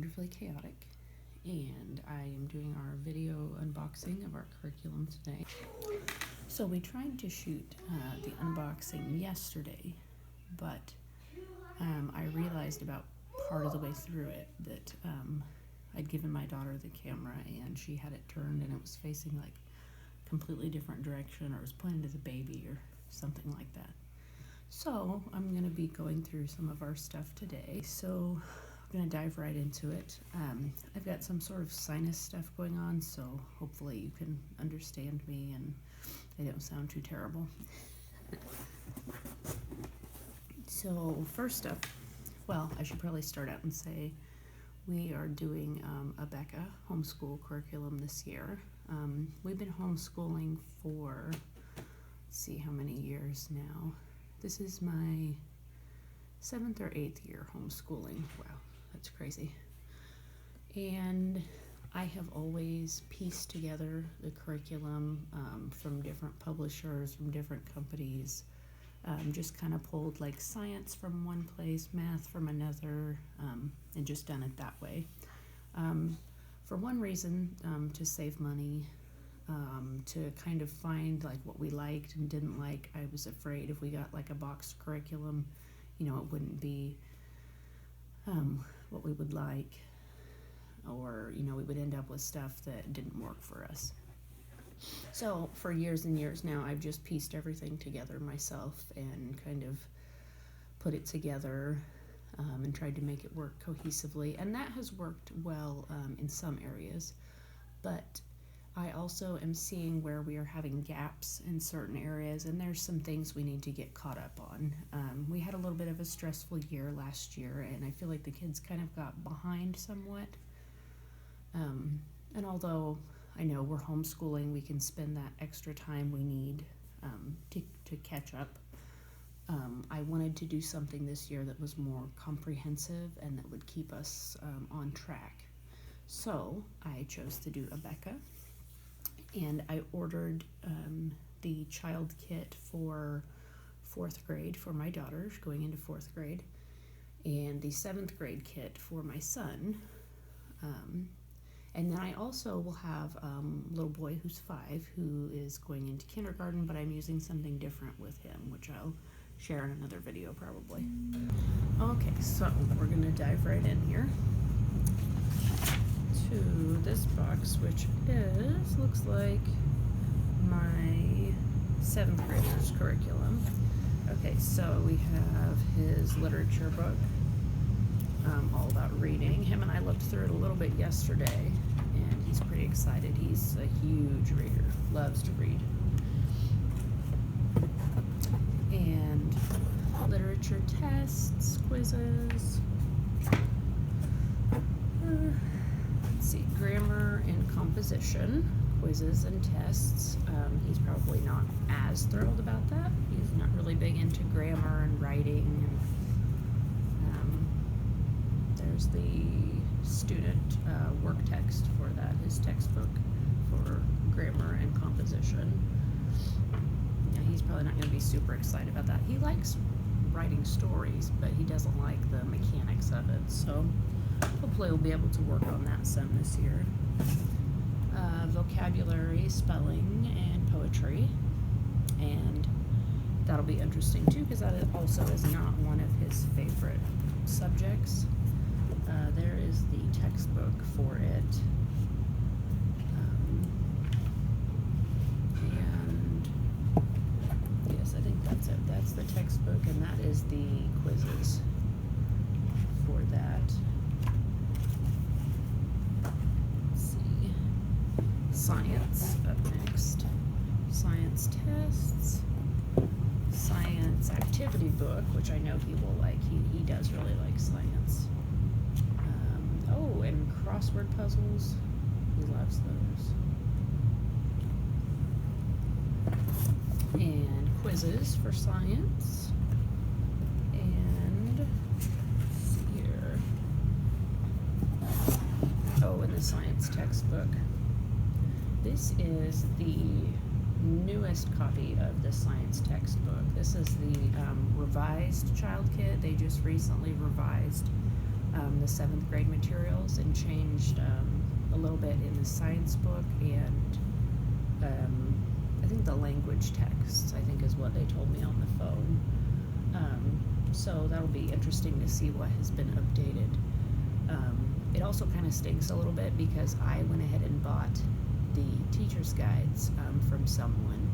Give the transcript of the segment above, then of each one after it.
wonderfully chaotic, and I am doing our video unboxing of our curriculum today. So we tried to shoot the unboxing yesterday, but I realized about part of the way through it that I'd given my daughter the camera and she had it turned and it was facing like a completely different direction, or it was pointed at the baby or something like that. So I'm going to be going through some of our stuff today. So I'm going to dive right into it. I've got some sort of sinus stuff going on, so hopefully you can understand me and I don't sound too terrible. So first up, well, I should probably start out and say we are doing Abeka homeschool curriculum this year. We've been homeschooling for, let's see how many years now. This is my 7th or 8th year homeschooling. Wow, that's crazy. And I have always pieced together the curriculum from different publishers, from different companies. Just kind of pulled like science from one place, math from another, and just done it that way. For one reason, to save money, to kind of find like what we liked and didn't like. I was afraid if we got like a boxed curriculum, it wouldn't be what we would like, or we would end up with stuff that didn't work for us. So for years and years now, I've just pieced everything together myself and kind of put it together and tried to make it work cohesively, and that has worked well in some areas, but I also am seeing where we are having gaps in certain areas, and there's some things we need to get caught up on. We had a little bit of a stressful year last year, and I feel like the kids kind of got behind somewhat. And although I know we're homeschooling, we can spend that extra time we need to catch up. I wanted to do something this year that was more comprehensive and that would keep us on track. So I chose to do Abeka, and I ordered the child kit for 4th grade for my daughter going into 4th grade, and the 7th grade kit for my son. And then I also will have a little boy who's 5 who is going into kindergarten, but I'm using something different with him, which I'll share in another video probably. Okay, so we're going to dive right in here to this box, which looks like my 7th grader's curriculum. Okay, so we have his literature book, all about reading. Him and I looked through it a little bit yesterday, and he's pretty excited. He's a huge reader, loves to read. And literature tests, quizzes. Let's see, grammar and composition, quizzes and tests. He's probably not as thrilled about that. He's not really big into grammar and writing. There's the student work text for that, his textbook for grammar and composition. Yeah, he's probably not going to be super excited about that. He likes writing stories, but he doesn't like the mechanics of it, so hopefully we'll be able to work on that some this year. Vocabulary, spelling, and poetry, and that'll be interesting too, because that also is not one of his favorite subjects. There is the textbook for it, and yes, I think that's it. That's the textbook, and that is the quizzes for that. Let's see. Science up next. Science tests. Science activity book, which I know he will like. He does really like science. Oh, and crossword puzzles. He loves those. And quizzes for science. And let's see here. Oh, and the science textbook. This is the newest copy of the science textbook. This is the revised child kit. They just recently revised the 7th grade materials and changed a little bit in the science book and I think the language texts, I think is what they told me on the phone. So that'll be interesting to see what has been updated. It also kind of stinks a little bit because I went ahead and bought the teacher's guides from someone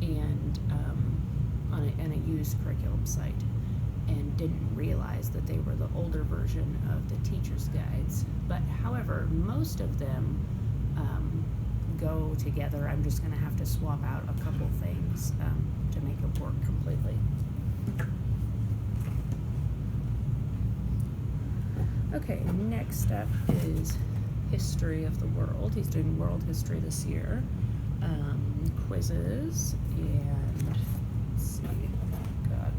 and on a used curriculum site, and didn't realize that they were the older version of the teacher's guides. But however, most of them go together. I'm just going to have to swap out a couple things to make it work completely. Okay, next up is history of the world. He's doing world history this year. Quizzes, and let's see, got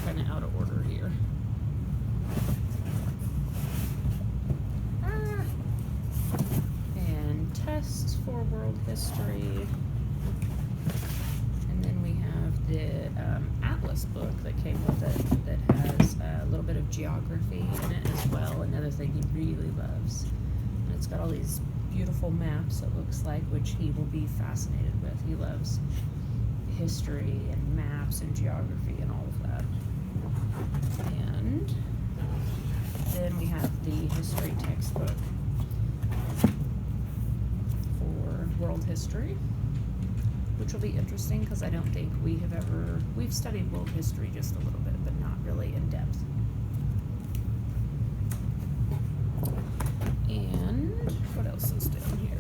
kind of out of order here. And tests for world history. And then we have the Atlas book that came with it that has a little bit of geography in it as well, another thing he really loves. And it's got all these beautiful maps, it looks like, which he will be fascinated with. He loves history and maps and geography and all of that. And then we have the history textbook for world history, which will be interesting because I don't think we've studied world history just a little bit, but not really in depth. And what else is down here?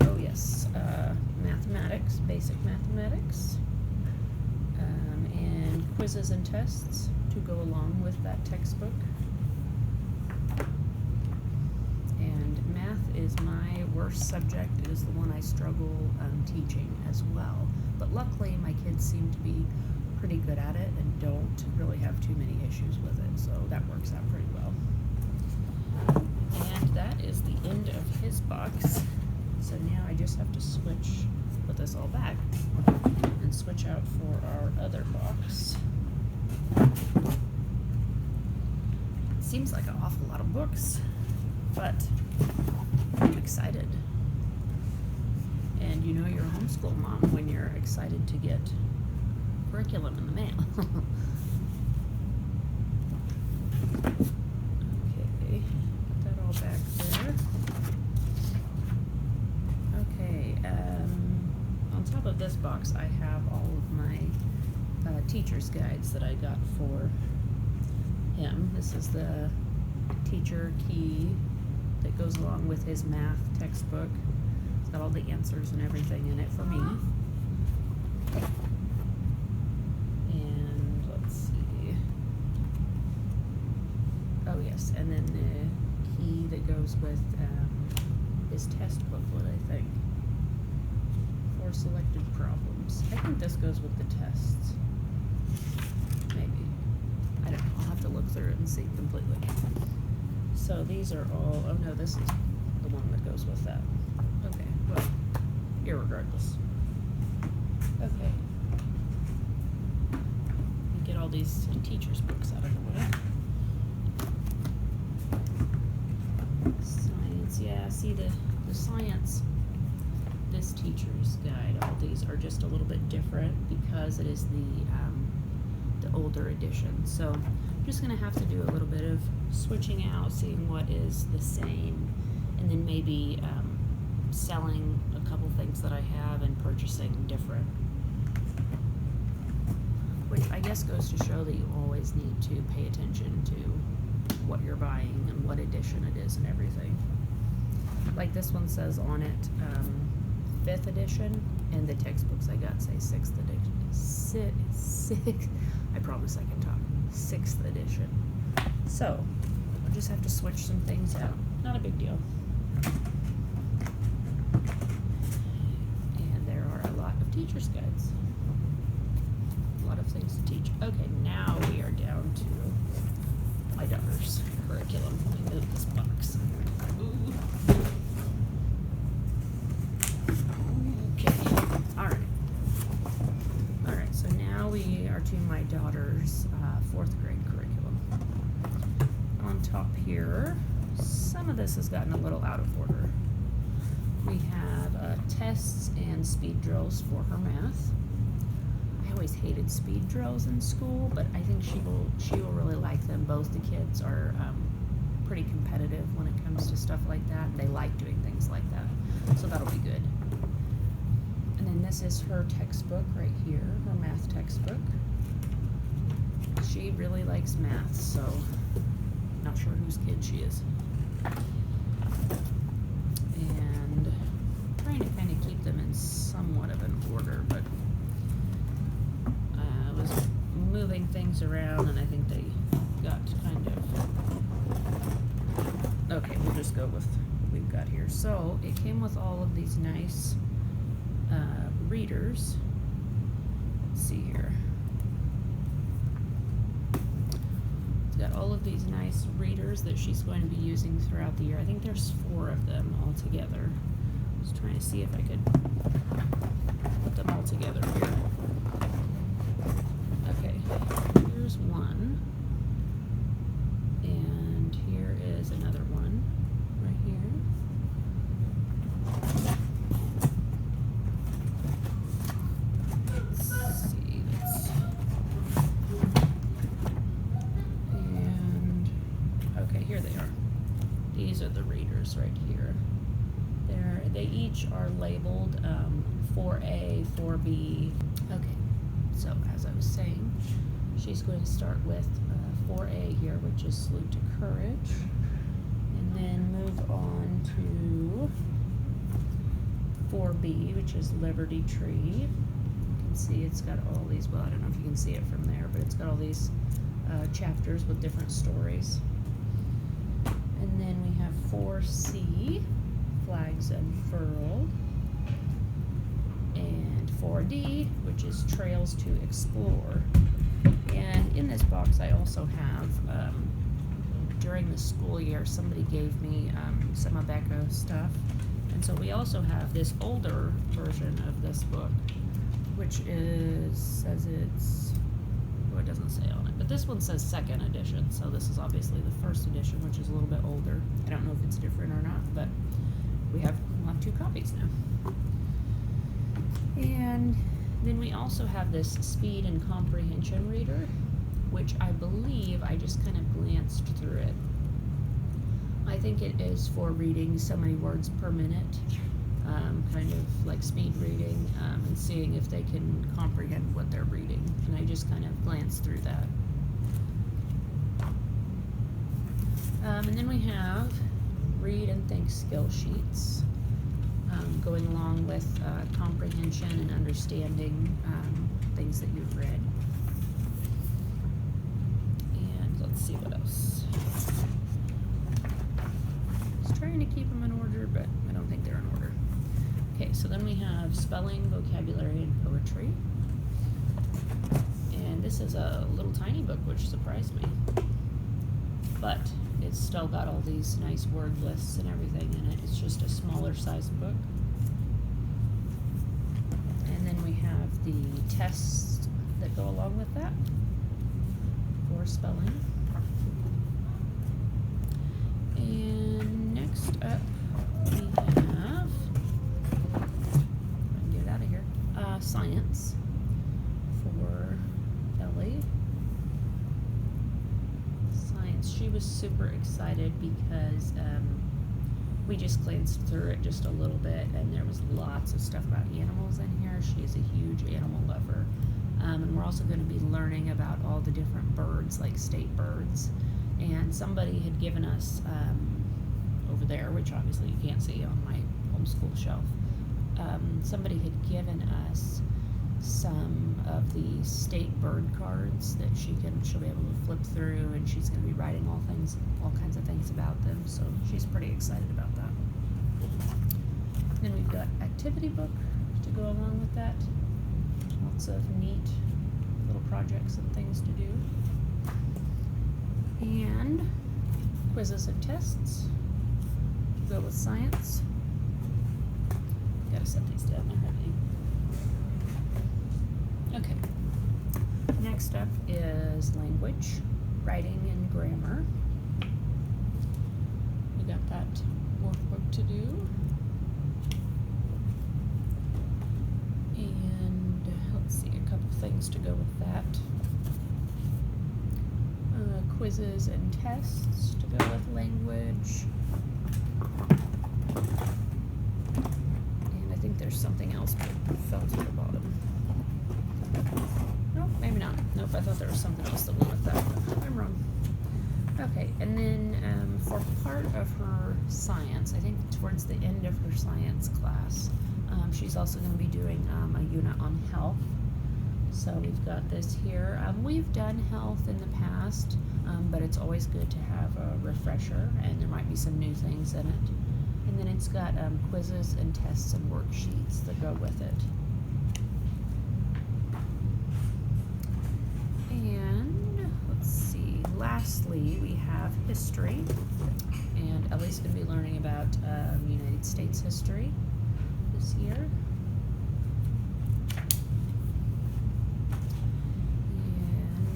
Oh yes, mathematics, basic mathematics, and quizzes and tests to go along with that textbook. And math is my worst subject. It is the one I struggle teaching as well. But luckily my kids seem to be pretty good at it and don't really have too many issues with it, so that works out pretty well. And that is the end of his box. So now I just have to put this all back and switch out for our other box. It seems like an awful lot of books, but I'm excited. And you know you're a homeschool mom when you're excited to get curriculum in the mail. Okay, put that all back there. Okay, on top of this box I have all of my teacher's guides that I got for him. This is the teacher key that goes along with his math textbook. It's got all the answers and everything in it for me. Oh yes, and then the key that goes with his test booklet, I think, for selected problems. I think this goes with the tests. Maybe. I don't know. I'll have to look through it and see completely. So these are all, oh no, this is the one that goes with that. Okay, well, irregardless. Okay. Get all these teachers' books out of the way. Science, yeah, see the science, this teacher's guide, all these are just a little bit different because it is the older edition. So I'm just going to have to do a little bit of switching out, seeing what is the same, and then maybe selling a couple things that I have and purchasing different. Which I guess goes to show that you always need to pay attention to what you're buying and what edition it is and everything. Like this one says on it 5th edition, and the textbooks I got say 6th edition. I promise I can talk. 6th edition. So I'll just have to switch some things out. Not a big deal. And there are a lot of teacher's guides. A lot of things to teach. Okay, now we are down to my daughter's curriculum. Let me move this box. Ooh. Okay, alright. year's 4th grade curriculum. On top here, some of this has gotten a little out of order. We have tests and speed drills for her math. I always hated speed drills in school, but I think she will really like them. Both the kids are pretty competitive when it comes to stuff like that. They like doing things like that, so that'll be good. And then this is her textbook right here, her math textbook. She really likes math, so not sure whose kid she is. And trying to kind of keep them in somewhat of an order, but I was moving things around and I think they got kind of... Okay, we'll just go with what we've got here. So it came with all of these nice readers. Let's see here. It's got all of these nice readers that she's going to be using throughout the year. I think there's 4 of them all together. Just trying to see if I could put them all together here. Okay, here's one. And here is another one right here. Let's see. And okay, here they are. These are the readers right here. They each are labeled 4A, 4B. Okay, so as I was saying, she's going to start with 4A here, which is Salute to Courage, and then move on to 4B, which is Liberty Tree. You can see it's got all these, well, I don't know if you can see it from there, but it's got all these chapters with different stories. And then we have 4C, Flags Unfurled, and 4D, which is Trails to Explore. And in this box I also have, during the school year, somebody gave me some Abeka stuff. And so we also have this older version of this book, which says it's, oh, it doesn't say on it, but this one says 2nd edition, so this is obviously the 1st edition, which is a little bit older. I don't know if it's different or not, but we'll have 2 copies now. And then we also have this speed and comprehension reader, which I believe I just kind of glanced through it. I think it is for reading so many words per minute, kind of like speed reading, and seeing if they can comprehend what they're reading. And I just kind of glanced through that. And then we have read and think skill sheets, going along with comprehension and understanding things that you've read. And let's see what else. I was trying to keep them in order, but I don't think they're in order. Okay, so then we have spelling, vocabulary, and poetry. And this is a little tiny book, which surprised me. But it's still got all these nice word lists and everything in it. It's just a smaller sized book. And then we have the tests that go along with that for spelling. And next up we have, I can get it out of here, science for Ellie. She was super excited because we just glanced through it just a little bit, and there was lots of stuff about animals in here. She is a huge animal lover. And we're also going to be learning about all the different birds, like state birds. And somebody had given us, over there, which obviously you can't see on my homeschool shelf, somebody had given us some of the state bird cards that she'll be able to flip through, and she's going to be writing all kinds of things about them, so she's pretty excited about that. Then we've got activity book to go along with that. Lots of neat little projects and things to do. And quizzes and tests to go with science. Gotta set these down there, haven't you? Okay. Next up is language, writing, and grammar. We got that workbook to do. And let's see, a couple things to go with that. Quizzes and tests to go with language. And I think there's something else but fell to the bottom. Nope, maybe not. Nope, I thought there was something else that went with that. I'm wrong. Okay, and then for part of her science, I think towards the end of her science class, she's also going to be doing a unit on health. So we've got this here. We've done health in the past, but it's always good to have a refresher, and there might be some new things in it. And then it's got quizzes and tests and worksheets that go with it. And let's see, lastly we have history, and Ellie's going to be learning about United States history this year.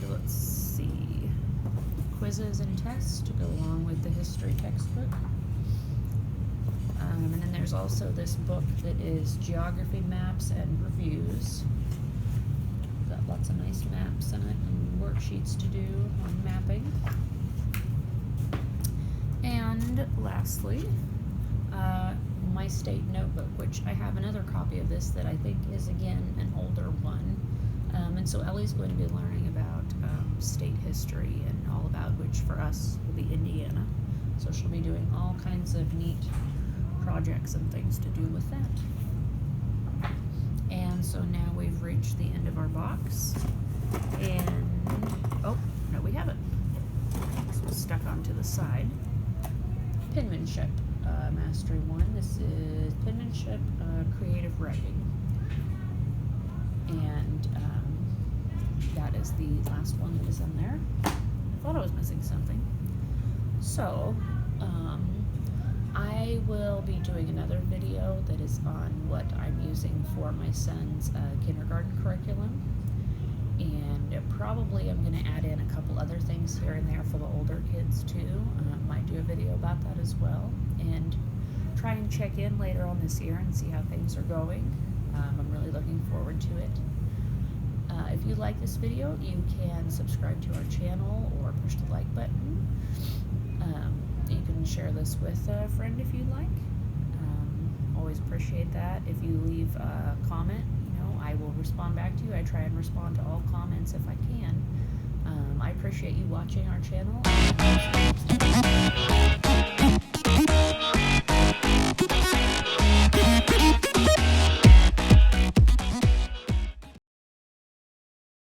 And let's see, quizzes and tests to go along with the history textbook. And then there's also this book that is geography maps and reviews. Got lots of nice maps in it and worksheets to do on mapping. And lastly, my state notebook, which I have another copy of this that I think is again an older one. And so Ellie's going to be learning about state history and all about, which for us will be Indiana. So she'll be doing all kinds of neat projects and things to do with that. And so now we've reached the end of our box, and oh no, we haven't. This was stuck onto the side. Penmanship Mastery 1. This is penmanship creative writing, and that is the last one that is in there. I thought I was missing something. So I will be doing another video that is on what I'm using for my son's kindergarten curriculum, and probably I'm going to add in a couple other things here and there for the older kids too. Might do a video about that as well, and try and check in later on this year and see how things are going. I'm really looking forward to it. If you like this video, you can subscribe to our channel or push the like button. You can share this with a friend if you'd like. Always appreciate that. If you leave a comment, I will respond back to you. I try and respond to all comments if I can. I appreciate you watching our channel.